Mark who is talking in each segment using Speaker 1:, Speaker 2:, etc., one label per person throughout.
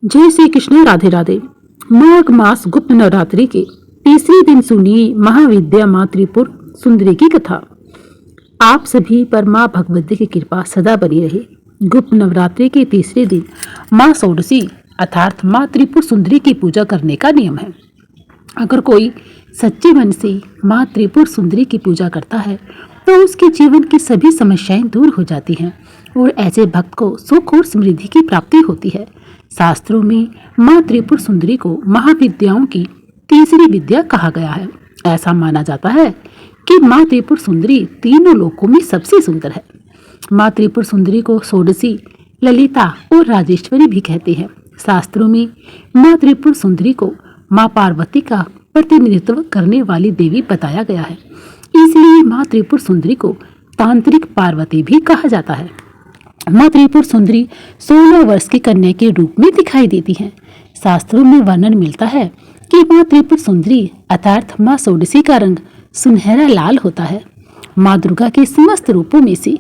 Speaker 1: जय श्री कृष्ण। राधे राधे। माघ मास गुप्त नवरात्रि के तीसरे दिन सुनिए महाविद्या माँ त्रिपुर सुंदरी की कथा। आप सभी पर माँ भगवती की कृपा सदा बनी रहे। गुप्त नवरात्रि के तीसरे दिन माँ षोडशी अर्थात माँ त्रिपुर सुंदरी की पूजा करने का नियम है। अगर कोई सच्चे मन से माँ त्रिपुर सुंदरी की पूजा करता है तो उसके जीवन की सभी समस्याएं दूर हो जाती हैं और ऐसे भक्त को सुख और समृद्धि की प्राप्ति होती है। शास्त्रों में माँ त्रिपुर सुंदरी को महाविद्याओं की तीसरी विद्या कहा गया है। ऐसा माना जाता है कि माँ त्रिपुर सुंदरी तीनों लोकों में सबसे सुंदर है। माँ त्रिपुर सुंदरी को षोडशी, ललिता और राजेश्वरी भी कहते हैं। शास्त्रों में माँ त्रिपुर सुंदरी को माँ पार्वती का प्रतिनिधित्व करने वाली देवी बताया गया है। इसलिए माँ त्रिपुर सुंदरी को तांत्रिक पार्वती भी कहा जाता है। माँ त्रिपुर सुंदरी 16 वर्ष की कन्या के रूप में दिखाई देती हैं। शास्त्रों में वर्णन मिलता है कि माँ त्रिपुर सुंदरी अर्थात माँ षोडशी का रंग सुनहरा लाल होता है। माँ दुर्गा के समस्त रूपों में से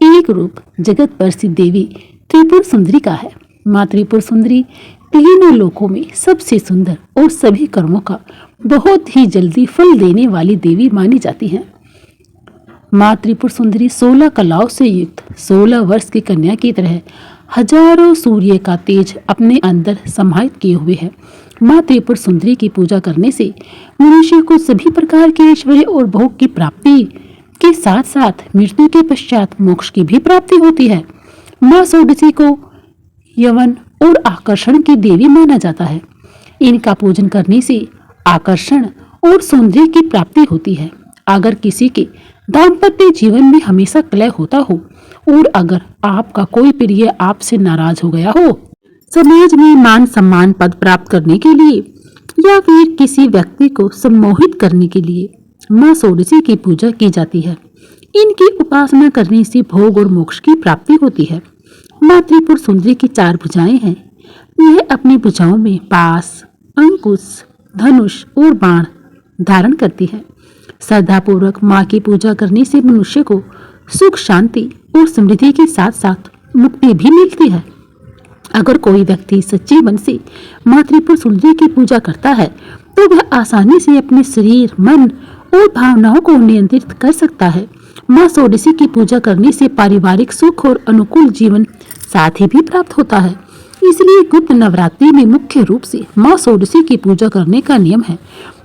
Speaker 1: एक रूप जगत प्रसिद्ध देवी त्रिपुर सुंदरी का है। माँ त्रिपुर सुंदरी तीनों लोकों में सबसे सुंदर और सभी कर्मों का बहुत ही जल्दी फल देने वाली देवी मानी जाती है। माँ त्रिपुर सुंदरी 16 कलाओं से युक्त 16 वर्ष की कन्या की तरह हजारों सूर्य का तेज अपने अंदर समाहित किए हुए है। माँ त्रिपुर सुंदरी की पूजा करने से मनुष्य को सभी प्रकार के ऐश्वर्य और भोग की प्राप्ति के साथ साथ मृत्यु के पश्चात मोक्ष की भी प्राप्ति होती है। माँ षोडशी को यवन और आकर्षण की देवी माना जाता है। इनका पूजन करने से आकर्षण और सौंदर्य की प्राप्ति होती है। अगर किसी के दाम्पत्य जीवन में हमेशा कलह होता हो और अगर आपका कोई प्रिय आपसे नाराज हो गया हो, समाज में मान सम्मान पद प्राप्त करने के लिए या फिर किसी व्यक्ति को सम्मोहित करने के लिए माँ षोडशी की पूजा की जाती है। इनकी उपासना करने से भोग और मोक्ष की प्राप्ति होती है। माँ त्रिपुर सुंदरी की 4 भुजाएं हैं। यह अपनी भुजाओं में पास, अंकुश, धनुष और बाण धारण करती है। श्रद्धापूर्वक माँ की पूजा करने से मनुष्य को सुख, शांति और समृद्धि के साथ साथ मुक्ति भी मिलती है। अगर कोई व्यक्ति सच्चे मन से माँ त्रिपुर सुंदरी की पूजा करता है तो वह आसानी से अपने शरीर, मन और भावनाओं को नियंत्रित कर सकता है। माँ षोडशी की पूजा करने से पारिवारिक सुख और अनुकूल जीवन साथी भी प्राप्त होता है। इसलिए गुप्त नवरात्रि में मुख्य रूप से माँ षोडशी की पूजा करने का नियम है।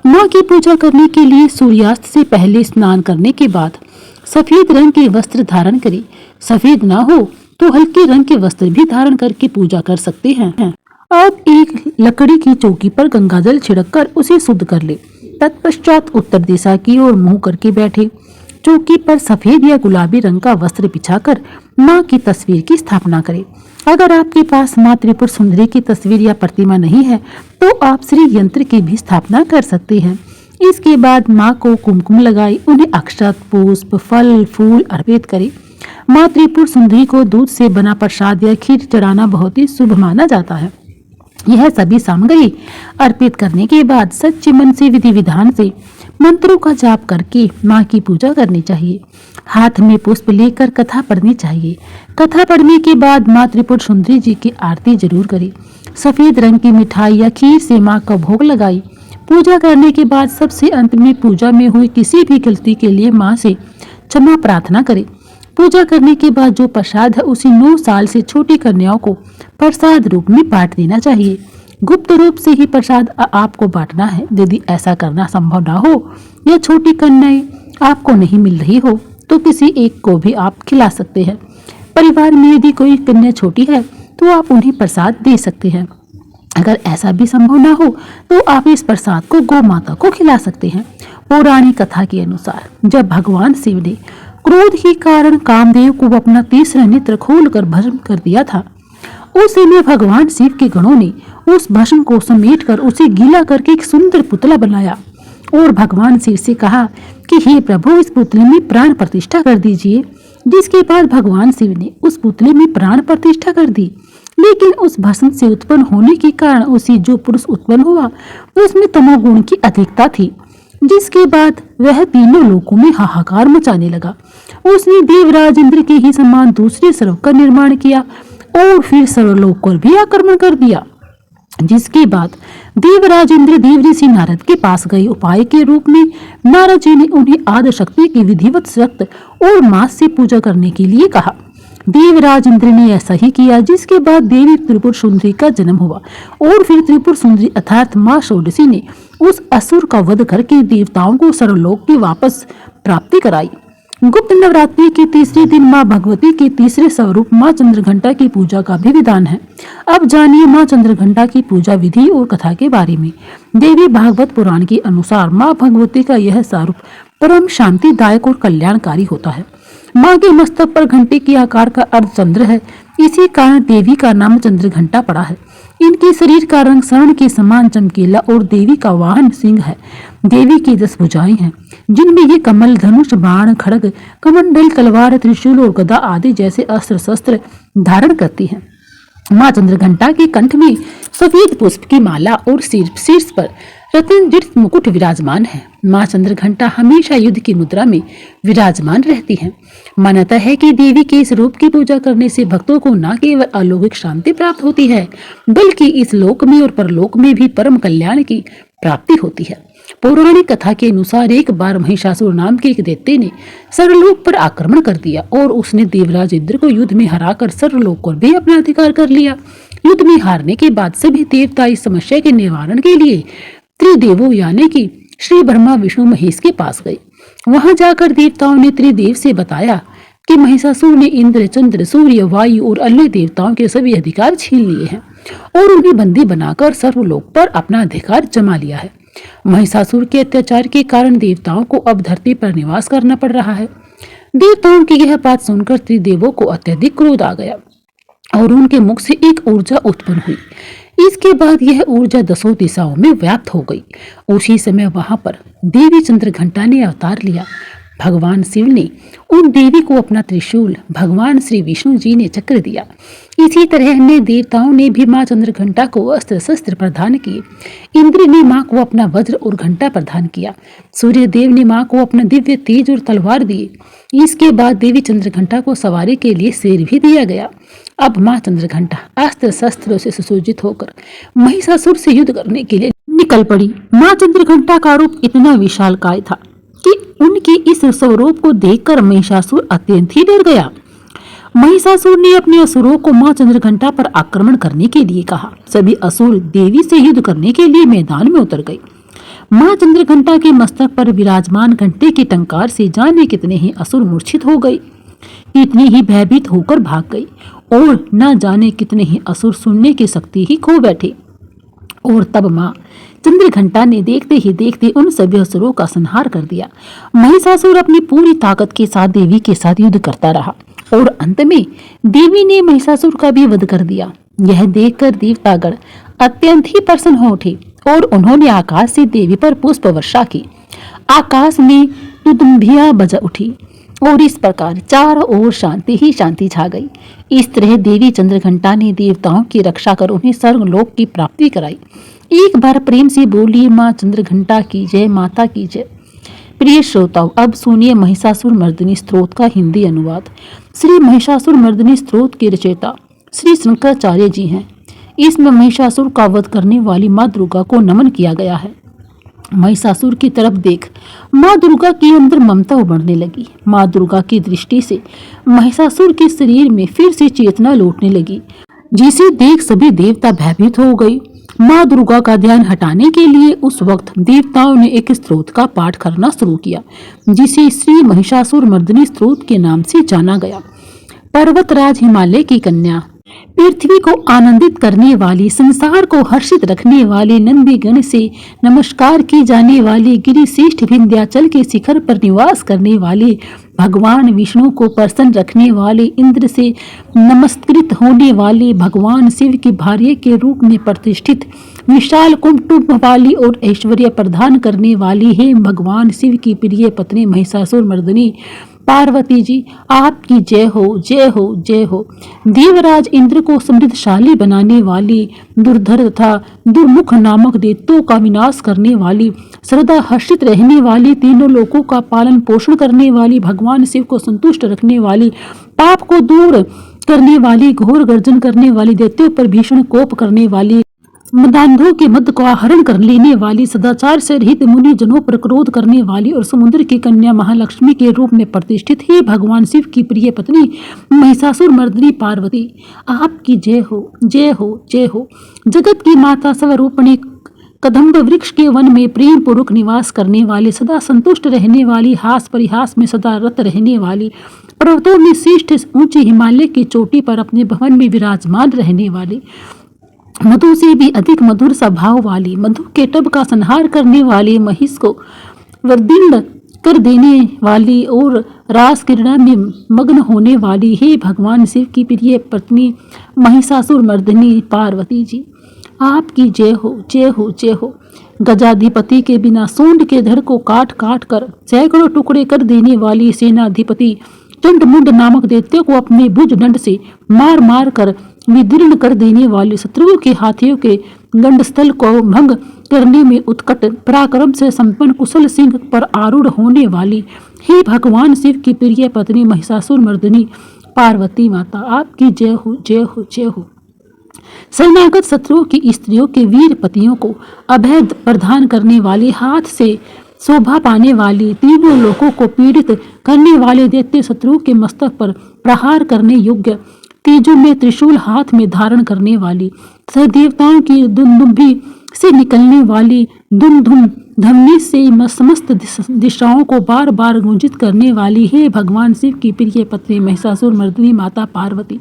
Speaker 1: माँ की पूजा करने के लिए सूर्यास्त से पहले स्नान करने के बाद सफेद रंग के वस्त्र धारण करें। सफेद ना हो तो हल्के रंग के वस्त्र भी धारण करके पूजा कर सकते हैं। अब एक लकड़ी की चौकी पर गंगाजल छिड़ककर उसे शुद्ध कर ले। तत्पश्चात उत्तर दिशा की ओर मुंह करके बैठे। चौकी पर सफेद या गुलाबी रंग का वस्त्र बिछाकर माँ की तस्वीर की स्थापना करें। अगर आपके पास माँ त्रिपुर सुंदरी की तस्वीर या प्रतिमा नहीं है तो आप श्री यंत्र की भी स्थापना कर सकते हैं। इसके बाद माँ को कुमकुम लगाई, उन्हें अक्षत, पुष्प, फल, फूल अर्पित करें। माँ त्रिपुर सुंदरी को दूध से बना प्रसाद या खीर चढ़ाना बहुत ही शुभ माना जाता है। यह सभी सामग्री अर्पित करने के बाद सच्चे मन से विधि विधान से मंत्रों का जाप करके माँ की पूजा करनी चाहिए। हाथ में पुष्प लेकर कथा पढ़नी चाहिए। कथा पढ़ने के बाद माँ त्रिपुर सुंदरी जी की आरती जरूर करें। सफेद रंग की मिठाई या खीर से माँ का भोग लगाई। पूजा करने के बाद सबसे अंत में पूजा में हुई किसी भी गलती के लिए माँ से क्षमा प्रार्थना करें। पूजा करने के बाद जो प्रसाद है उसे 9 साल से छोटी कन्याओं को प्रसाद रूप में बांट देना चाहिए। गुप्त रूप से ही प्रसाद आपको बांटना है। यदि ऐसा करना संभव ना हो या छोटी कन्याएं आपको नहीं मिल रही हो तो किसी एक को भी आप खिला सकते हैं। परिवार में यदि कोई कन्या छोटी है तो आप उन्हें प्रसाद दे सकते हैं। अगर ऐसा भी संभव ना हो तो आप इस प्रसाद को गौ माता को खिला सकते हैं। पौराणिक कथा के अनुसार जब भगवान शिव ने क्रोध के कारण कामदेव को अपना तीसरा नेत्र खोलकर भस्म कर दिया था, उस समय भगवान शिव के गणों ने उस भस्म को समेटकर उसे गीला करके एक सुंदर पुतला बनाया और भगवान शिव से कहा कि हे प्रभु, इस पुतले में प्राण प्रतिष्ठा कर दीजिए। जिसके बाद भगवान शिव ने उस पुतले में प्राण प्रतिष्ठा कर दी। लेकिन उस भस्म से उत्पन्न होने के कारण उसी जो पुरुष उत्पन्न हुआ उसमें तमोगुण की अधिकता थी, जिसके बाद वह तीनों लोकों में हाहाकार मचाने लगा। उसने देवराज इंद्र के ही समान दूसरे सर्व का निर्माण किया और फिर सर्वलोक पर भी आक्रमण कर दिया। जिसके बाद देवराज इंद्र देव ऋषि नारद के पास गए। उपाय के रूप में नारद जी ने उन्हें आदि शक्ति की विधिवत रक्त और मांस से पूजा करने के लिए कहा। देवराज इंद्र ने ऐसा ही किया, जिसके बाद देवी त्रिपुर सुंदरी का जन्म हुआ और फिर त्रिपुर सुंदरी अर्थात मां षोडशी ने उस असुर का वध करके देवताओं को सर्वलोक की वापस प्राप्ति कराई। गुप्त नवरात्रि के तीसरे दिन मां भगवती के तीसरे स्वरूप मां चंद्रघंटा की पूजा का भी विधान है। अब जानिए मां चंद्रघंटा की पूजा विधि और कथा के बारे में। देवी भागवत पुराण के अनुसार मां भगवती का यह स्वरूप परम शांतिदायक और कल्याणकारी होता है। मां के मस्तक पर घंटे के आकार का अर्धचंद्र है, इसी कारण देवी का नाम चंद्रघंटा पड़ा है। इनके शरीर का रंग स्वर्ण के समान चमकीला और देवी का वाहन सिंह है। देवी की 10 भुजाएं हैं, जिनमें ये कमल, धनुष, बाण, खड्ग, कमंडल, तलवार, त्रिशूल और गदा आदि जैसे अस्त्र शस्त्र धारण करती हैं। मां चंद्रघंटा के कंठ में सफेद पुष्प की माला और शीर्ष पर रत्न जड़ित मुकुट विराजमान है। मां चंद्रघंटा हमेशा युद्ध की मुद्रा में विराजमान रहती हैं। मान्यता है कि देवी के इस रूप की पूजा करने से भक्तों को न केवल अलौकिक शांति प्राप्त होती है, बल्कि इस लोक में और परलोक में भी परम कल्याण की प्राप्ति होती है। पौराणिक कथा के अनुसार एक बार महिषासुर नाम के एक दैत्य ने सर्वलोक पर आक्रमण कर दिया और उसने देवराज इंद्र को युद्ध में हराकर सर्वलोक को भी अपना अधिकार कर लिया। युद्ध में हारने के बाद सभी देवता इस समस्या के निवारण के लिए त्रिदेवों यानी कि श्री ब्रह्मा, विष्णु, महेश के पास गए। वहां जाकर देवताओं ने त्रिदेव से बताया कि महिषासुर ने इंद्र, चंद्र, सूर्य, वायु और अन्य देवताओं के सभी अधिकार छीन लिए हैं और उन्हें बंदी बनाकर सर्वलोक पर अपना अधिकार जमा लिया है। महिषासुर के अत्याचार के कारण देवताओं को अब धरती पर निवास करना पड़ रहा है। देवताओं की यह बात सुनकर त्रिदेवों को अत्यधिक क्रोध आ गया और उनके मुख से एक ऊर्जा उत्पन्न हुई। इसके बाद यह ऊर्जा 10 दिशाओं में व्याप्त हो गई। उसी समय वहां पर देवी चंद्रघंटा ने अवतार लिया। भगवान शिव ने उन देवी को अपना त्रिशूल, भगवान श्री विष्णु जी ने चक्र दिया। इसी तरह अन्य देवताओं ने भी मां चंद्रघंटा को अस्त्र शस्त्र प्रदान किए। इंद्र ने मां को अपना वज्र और घंटा प्रदान किया। सूर्य देव ने मां को अपना दिव्य तेज और तलवार दिए। इसके बाद देवी चंद्रघंटा को सवारी के लिए शेर भी दिया गया। अब मां चंद्रघंटा अस्त्र शस्त्रों से सुसज्जित होकर महिषासुर से युद्ध करने के लिए निकल पड़ी। मां चंद्रघंटा का रूप इतना विशालकाय था कि उनके इस स्वरूप को देखकर महिषासुर अत्यंत ही डर गया। महिषासुर ने अपने असुरों को मां चंद्रघंटा पर आक्रमण करने के लिए कहा। सभी असुर देवी से युद्ध करने के लिए मैदान में उतर गए। मां चंद्रघंटा के मस्तक पर विराजमान घंटे के टंकार से जाने कितने ही असुर मूर्छित हो गए, इतने ही भयभीत होकर भाग गए और न जाने कितने ही असुर सुनने की शक्ति ही खो बैठे। और तब मां चंद्रघंटा ने देखते ही देखते उन सभी असुरों का संहार कर दिया। महिषासुर अपनी पूरी ताकत के साथ देवी के साथ युद्ध करता रहा और अंत में देवी ने महिषासुर का भी वध कर दिया। यह देखकर देवतागण अत्यंत ही प्रसन्न हो उठे और उन्होंने आकाश से देवी पर पुष्प वर्षा की। आकाश में दुदुम्बियां बज उठी और इस प्रकार चारों ओर शांति ही शांति छा गई। इस तरह देवी चंद्रघंटा ने देवताओं की रक्षा कर उन्हें स्वर्गलोक की प्राप्ति कराई। एक बार प्रेम से बोलिए मां चंद्रघंटा की जय, माता की जय। प्रिय श्रोताओं, अब सुनिए महिषासुर मर्दिनी स्तोत्र का हिंदी अनुवाद। श्री महिषासुर मर्दिनी स्तोत्र के रचयिता श्री शंकराचार्य जी हैं। इसमें महिषासुर का वध करने वाली मां दुर्गा को नमन किया गया है। महिषासुर की तरफ देख मां दुर्गा के अंदर ममता उमड़ने लगी। मां दुर्गा की दृष्टि से महिषासुर के शरीर में फिर से चेतना लौटने लगी, जिसे देख सभी देवता भयभीत हो गए। मां दुर्गा का ध्यान हटाने के लिए उस वक्त देवताओं ने एक स्तोत्र का पाठ करना शुरू किया, जिसे श्री महिषासुर मर्दिनी स्तोत्र के नाम से जाना गया। पर्वतराज हिमालय की कन्या, पृथ्वी को आनंदित करने वाली, संसार को हर्षित रखने वाली, नंदीगण से नमस्कार की जाने वाली, गिरिश्रेष्ठ विंध्याचल के शिखर पर निवास करने वाले, भगवान विष्णु को प्रसन्न रखने वाले, इंद्र से नमस्कृत होने वाले, भगवान शिव की भार्य के रूप में प्रतिष्ठित, विशाल कुटुंब वाली और ऐश्वर्य प्रदान करने वाली है भगवान शिव की प्रिय पत्नी महिषासुर मर्दिनी पार्वती जी, आपकी जय हो, जय हो, जय हो। देवराज इंद्र को समृद्धशाली बनाने वाली, दुर्धर तथा दुर्मुख नामक दैत्यों का विनाश करने वाली, सदा हर्षित रहने वाली, तीनों लोकों का पालन पोषण करने वाली, भगवान शिव को संतुष्ट रखने वाली, पाप को दूर करने वाली, घोर गर्जन करने वाली, दैत्यों पर भीषण कोप करने वाली, मदान्धों के मद को आहरण कर लेने वाली, सदाचार से रहित मुनि जनों पर क्रोध करने वाली और समुद्र की कन्या महालक्ष्मी के रूप में प्रतिष्ठित ही भगवान शिव की प्रिय पत्नी महिषासुर मर्दिनी पार्वती, आपकी जय हो, जय हो, जय हो। जगत की माता स्वरूपणी, कदम्ब वृक्ष के वन में प्रेम पूर्वक निवास करने वाली, सदा संतुष्ट रहने वाली, हास परिहास में सदा रत रहने वाली, पर्वतों में श्रेष्ठ ऊंचे हिमालय की चोटी पर अपने भवन में विराजमान रहने वाली, मधु से भी अधिक मधुर स्वभाव वाली, मधु के टब का संहार करने वाली, महिष को वर्दिंड कर देने वाली और रास क्रीड़ा में मग्न होने वाली, हे भगवान शिव की प्रिय पत्नी महिषासुर मर्दिनी पार्वती जी, आपकी जय हो, जय हो, जय हो। गजाधिपति के बिना सूंड के धड़ को काट काट कर सैकड़ों टुकड़े कर देने वाली सेनाधिपति चंड मुंड नामक दैत्य को अपने भुज दंड से मार मार कर विदीर्ण कर देने वाली, शत्रुओं के हाथियों के गंडस्थल को भंग करने में उत्कट पराक्रम से संपन्न कुशल सिंह पर आरूढ़ होने वाली, हे भगवान शिव की प्रिय पत्नी महिषासुर मर्दिनी पार्वती माता, आपकी जय हो, जय हो, जय हो। शरणागत शत्रुओं की स्त्रियों के वीर पतियों को अभय प्रदान करने वाली, हाथ से शोभा पाने वाली, तीनों लोगों को पीड़ित करने वाले, दैत्य शत्रुओं के मस्तक पर प्रहार करने योग्य, तेजों में त्रिशूल हाथ में धारण करने वाली, तथा देवताओं की दुंदुभी से निकलने वाली धुम धमनी से समस्त दिशाओं को बार बार गुंजित करने वाली, हे भगवान शिव की प्रिय पत्नी महिषासुर मर्दिनी माता पार्वती,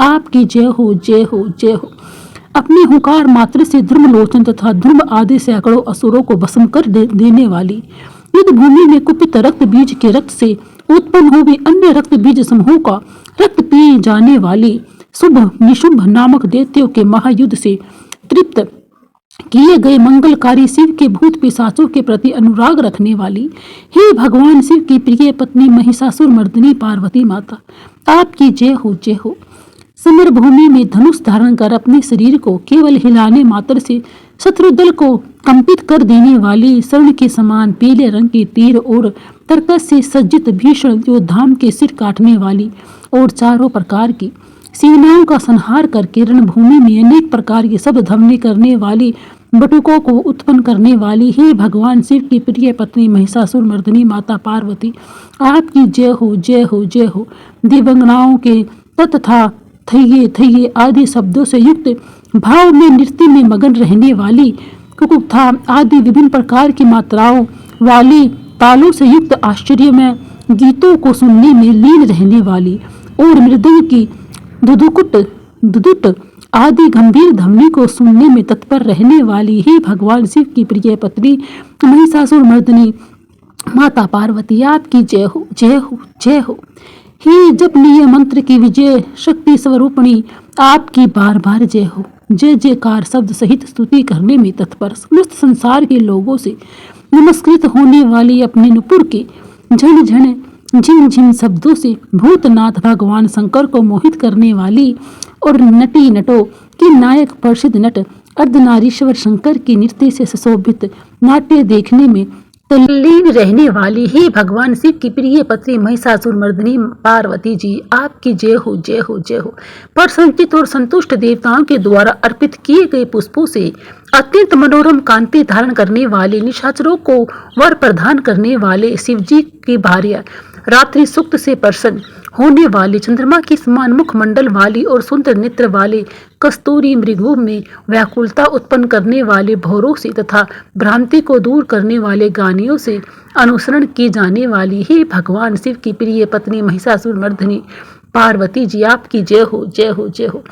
Speaker 1: आपकी जय हो, जय हो, जय हो। अपने हुंकार मात्र से ध्रुमलोचन तथा ध्रुम आदि सैकड़ों असुरों को भस्म कर देने वाली, युद्ध भूमि में कुपित रक्त बीज के रक्त से उत्पन्न हुए अन्य रक्त बीज समूह का रक्त पी जाने वाली, शुभ निशुंभ नामक दैत्यों के महायुद्ध से तृप्त किए गए मंगलकारी शिव के भूत पिशाचों के प्रति अनुराग रखने वाली, हे भगवान शिव की प्रिय पत्नी महिषासुर मर्दिनी पार्वती माता, आपकी जय हो, जय हो। समर भूमि में धनुष धारण कर अपने शरीर को केवल हिलाने मात्र से शत्रु दल को कंपित कर देने वाली, स्वर्ण के समान पीले रंग के तीर और तरकस से सज्जित भीषण योद्धाओं के सिर काटने वाली और चारों प्रकार की सेनाओं का संहार करके रणभूमि में अनेक प्रकार के शब्द ध्वनि करने वाली, बटुकों को उत्पन्न करने वाली, हे भगवान शिव की प्रिय पत्नी महिषासुर मर्दिनी माता पार्वती, आपकी जय हो, जय हो, जय हो। दिव्यांगनाओं के तथा थैये थैये आदि शब्दों से युक्त भाव में नृत्य में मगन रहने वाली, कुकुत्था आदि विभिन्न प्रकार की मात्राओं वाली, तालों से युक्त आश्चर्य में गीतों को सुनने में लीन रहने वाली और मृदंग की दुदुट आदि गंभीर ध्वनि को सुनने में तत्पर रहने वाली, हे भगवान शिव की प्रिय पत्नी महिषासुर मर्दिनी माता पार्वती, आपकी जय हो, जय हो, जय हो। हे जपनीय मंत्र की विजय शक्ति स्वरूपणी, आपकी बार बार जय हो। जय जयकार शब्द सहित स्तुति करने में तत्पर समस्त संसार के लोगों से नमस्कृत होने वाली, अपने नुपुर के झन झन झिम झिम शब्दों से भूतनाथ भगवान शंकर को मोहित करने वाली और नटी नटों के नायक प्रसिद्ध नट अर्धनारीश्वर शंकर की नृत्य से सुशोभित नाट्य देखने में तल्लीन रहने वाली, हे भगवान शिव की प्रिय पत्नी महिषासुर मर्दिनी पार्वती जी, आपकी जय हो, जय हो, जय हो। प्रसन्नचित और संतुष्ट देवताओं के द्वारा अर्पित किए गए पुष्पों से अत्यंत मनोरम कांति धारण करने वाले, निशाचरों को वर प्रदान करने वाले, शिवजी की भार्या रात्रि सुक्त से प्रसन्न होने वाली, चंद्रमा की समान मुख मंडल वाली और सुंदर नेत्र वाले, कस्तूरी मृगों में व्याकुलता उत्पन्न करने वाले भौरों से तथा भ्रांति को दूर करने वाले गानियों से अनुसरण की जाने वाली, हे भगवान शिव की प्रिय पत्नी महिषासुर मर्दिनी पार्वती जी, आपकी जय हो, जय हो, जय हो।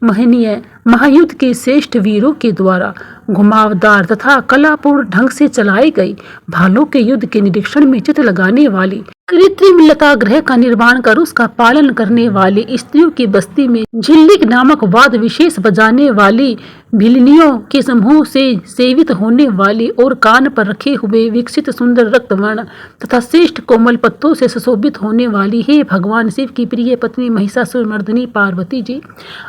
Speaker 1: महनीय महायुद्ध के श्रेष्ठ वीरों के द्वारा घुमावदार तथा कलापूर्ण ढंग से चलाए गए भालों के युद्ध के निरीक्षण में चित्त लगाने वाली, कृत्रिम लता ग्रह का निर्माण कर उसका पालन करने वाली, स्त्रियों की बस्ती में झिल्लिक नामक वाद विशेष बजाने वाली, भिलनियों के समूह से सेवित होने वाली और कान पर रखे हुए विकसित सुंदर रक्तवर्ण तथा श्रेष्ठ कोमल पत्तों से सुशोभित होने वाली, हे भगवान शिव की प्रिय पत्नी महिषासुर मर्दिनी पार्वती जी,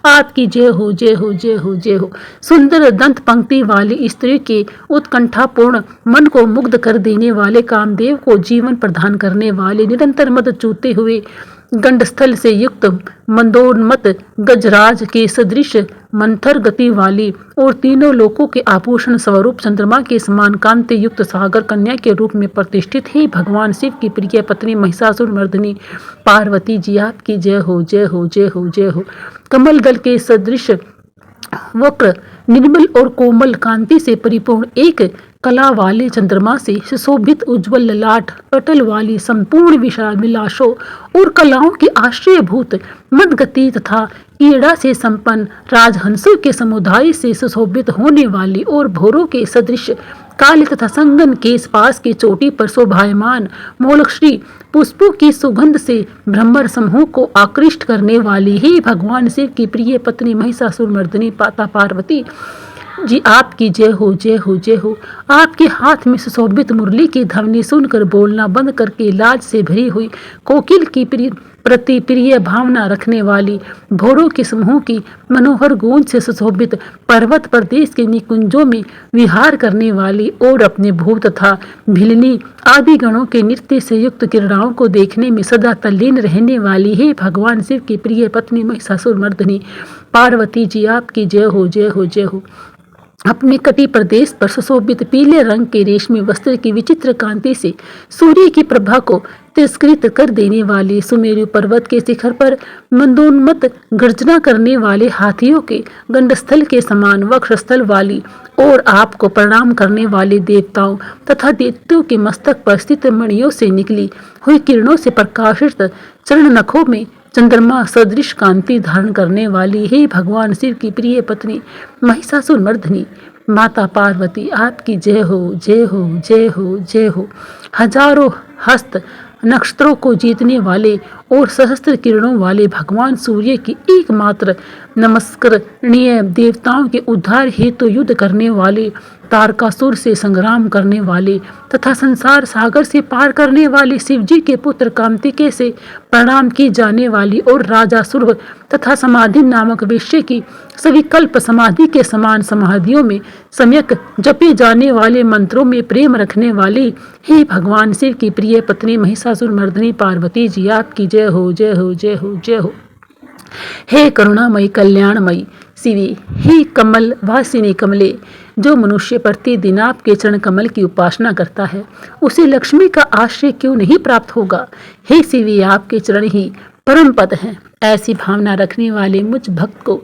Speaker 1: आपकी जय हो, जय हो, जय हो, जय हो। सुंदर दंत पंक्ति वाली स्त्री के उत्कंठापूर्ण मन को मुग्ध कर देने वाले, कामदेव को जीवन प्रदान करने वाले, निरंतर मद चूते हुए गंडस्थल से युक्त मंदोन्मत्त गजराज के सदृश मंथर गति वाली और तीनों लोकों के आभूषण स्वरूप चंद्रमा के समान कांति युक्त सागर कन्या के रूप में प्रतिष्ठित है भगवान शिव की प्रिय पत्नी महिषासुर मर्दिनी पार्वती जी आपकी जय हो, जय हो, जय हो, जय हो। कमल दल के सदृश वक्र निर्मल और कोमल कांति से परिपूर्ण एक कला वाले चंद्रमा से सुशोभित उज्जवल ललाट पटल वाली संपूर्ण विशाल विलासों और कलाओं की आश्रयभूत मदगति तथा क्रीड़ा से संपन्न राजहंसों के समुदाय से सुशोभित होने वाली और भोरों के सदृश काले तथा संगन केस पास की चोटी पर शोभायमान मोलक्षी पुष्पों की सुगंध से भ्रमर समूह को आकृष्ट करने वाली ही भगवान शिव की प्रिय पत्नी महिषासुर मर्दिनी पाता पार्वती जी आपकी जय हो, जय हो, जय हो। आपके हाथ में सुशोभित मुरली की ध्वनि सुनकर बोलना बंद करके लाज से भरी हुई कोकिल की प्रति प्रिय भावना रखने वाली भोरों के समूह की मनोहर गूंज से सुशोभित पर्वत प्रदेश के निकुंजों में विहार करने वाली और अपने भूत तथा भिलनी आदि गणों के नृत्य से युक्त क्रीड़ाओं को देखने में सदा तल्लीन रहने वाली है भगवान शिव की प्रिय पत्नी महिषासुर मर्दिनी पार्वती जी आपकी जय हो, जय हो, जय हो। अपने कटी प्रदेश पर सुशोभित पीले रंग के रेशमी वस्त्र की विचित्र कांति से सूर्य की प्रभा को तिरस्कृत कर देने वाले सुमेरु पर्वत के शिखर पर मंदोन्मत्त गर्जना करने वाले हाथियों के गंडस्थल के समान वक्षस्थल वाली और आपको प्रणाम करने वाले देवताओं तथा दैत्यों के मस्तक पर स्थित मणियों से निकली हुई किरणों से प्रकाशित चरण नखों में चंद्रमा सदृश कांति धारण करने वाली हे भगवान शिव की प्रिय पत्नी महिषासुर मर्दिनी माता पार्वती आपकी जय हो, जय हो, जय हो, जय हो। हजारों हस्त नक्षत्रों को जीतने वाले और सहस्त्र किरणों वाले भगवान सूर्य की एकमात्र नमस्करणीय देवताओं के उद्धार हेतु युद्ध करने वाले तारकासुर से संग्राम करने वाले तथा संसार सागर से पार करने वाले शिवजी के पुत्र कार्तिकेय से प्रणाम की जाने वाली और राजा सुर्व तथा समाधि नामक विषय की सविकल्प समाधि के समान समाधियों में सम्यक जपे जाने वाले मंत्रों में प्रेम रखने वाली हे भगवान शिव की प्रिय पत्नी महिषासुर मर्दिनी पार्वती जी आपकी जय हो, जय हो, जय हो, जय हो। हे करुणामयी कल्याणमयी शिवे, हे कमल वासिनी कमले, जो मनुष्य प्रतिदिन आपके चरण कमल की उपासना करता है उसे लक्ष्मी का आश्रय क्यों नहीं प्राप्त होगा। हे शिवे, आपके चरण ही परम पद हैं। ऐसी भावना रखने वाले मुझ भक्त को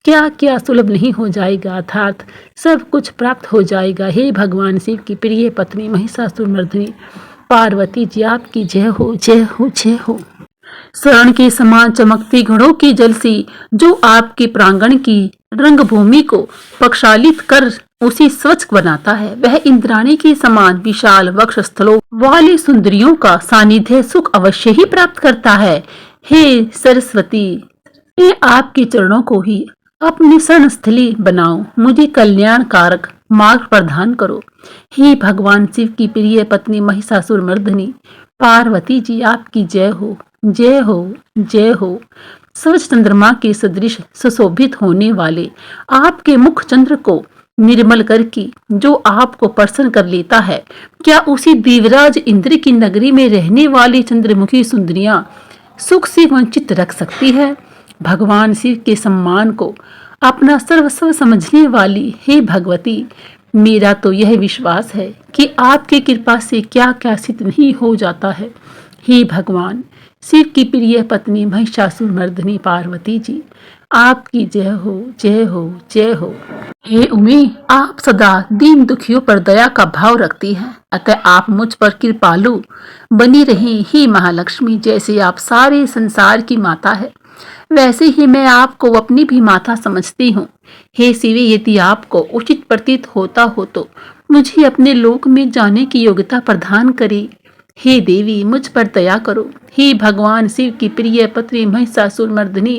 Speaker 1: क्या क्या सुलभ नहीं हो जाएगा, अर्थात सब कुछ प्राप्त हो जाएगा। हे भगवान शिव की प्रिय पत्नी महिषासुर मर्दिनी पार्वती जी आपकी जय हो, जय हो, जय हो। स्वर्ण के समान चमकती घड़ों की जलसी जो आपके प्रांगण की रंगभूमि को प्रक्षालित कर उसे स्वच्छ बनाता है, वह इंद्राणी के समान विशाल वक्ष स्थलों वाली सुंदरियों का सानिध्य सुख अवश्य ही प्राप्त करता है। हे सरस्वती, मैं आपके चरणों को ही अपनी शरण स्थली बनाओ, मुझे कल्याण कारक मार्ग प्रदान करो। हे भगवान शिव की प्रिय पत्नी महिषासुर मर्दिनी पार्वती जी आपकी जय हो, जय हो, जय हो। सूरज चंद्रमा के सदृश सुशोभित होने वाले आपके मुख चंद्र को निर्मल करके जो आपको प्रसन्न कर लेता है, क्या उसी देवराज इंद्र की नगरी में रहने वाली चंद्रमुखी सुंदरियां सुख से वंचित रख सकती है। भगवान शिव के सम्मान को अपना सर्वस्व समझने वाली हे भगवती, मेरा तो यह विश्वास है कि आपकी कृपा से क्या क्या सिद्ध नहीं हो जाता है। हे भगवान शिव की प्रिय पत्नी महिषासुर मर्दिनी पार्वती जी आपकी जय हो, जय हो, जय हो। हे उमे, आप सदा दीन दुखियों पर दया का भाव रखती हैं, अतः आप मुझ पर कृपालु बनी रहें। हे महालक्ष्मी, जैसे आप सारे संसार की माता है वैसे ही मैं आपको अपनी भी माता समझती हूँ। हे शिवे, यदि आपको उचित प्रतीत होता हो तो मुझे अपने लोक में जाने की योग्यता प्रदान करे। हे देवी, मुझ पर दया करो। हे भगवान शिव की प्रिय पत्नी महिषासुर मर्दिनी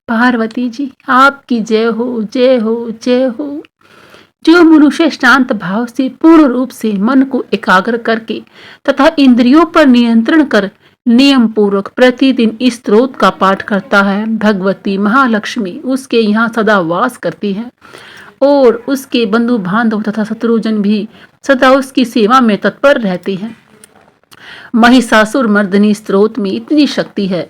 Speaker 1: पार्वती जी आपकी जय हो, जय हो, जय हो। जो मनुष्य शांत भाव से पूर्ण रूप से मन को एकाग्र करके तथा इंद्रियों पर नियंत्रण कर नियम पूर्वक प्रतिदिन इस स्तोत्र का पाठ करता है, भगवती महालक्ष्मी उसके यहाँ सदा वास करती है और उसके बंधु बांधव तथा शत्रुजन भी सदा उसकी सेवा में तत्पर रहते हैं। महिषासुर मर्दिनी स्तोत्र में इतनी शक्ति है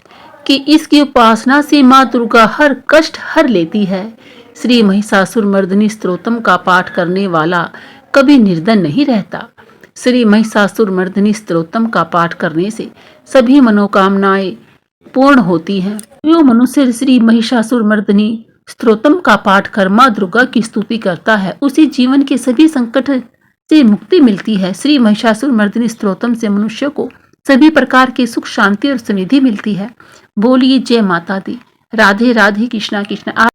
Speaker 1: कि इसकी उपासना से माँ दुर्गा हर कष्ट हर लेती है। श्री महिषासुर मर्दिनी स्तोत्रम का पाठ करने वाला कभी निर्धन नहीं रहता। श्री महिषासुर मर्दिनी स्तोत्रम का पाठ करने से सभी मनोकामनाएं पूर्ण होती हैं। जो मनुष्य श्री महिषासुर मर्दिनी स्तोत्रम का पाठ कर माँ दुर्गा की स्तुति करता है, उसे जीवन के सभी संकट से मुक्ति मिलती है। श्री महिषासुर मर्दिनी स्तोत्रम से मनुष्य को सभी प्रकार की सुख शांति और समृद्धि मिलती है। बोलिए जय माता दी। राधे राधे, कृष्णा कृष्णा।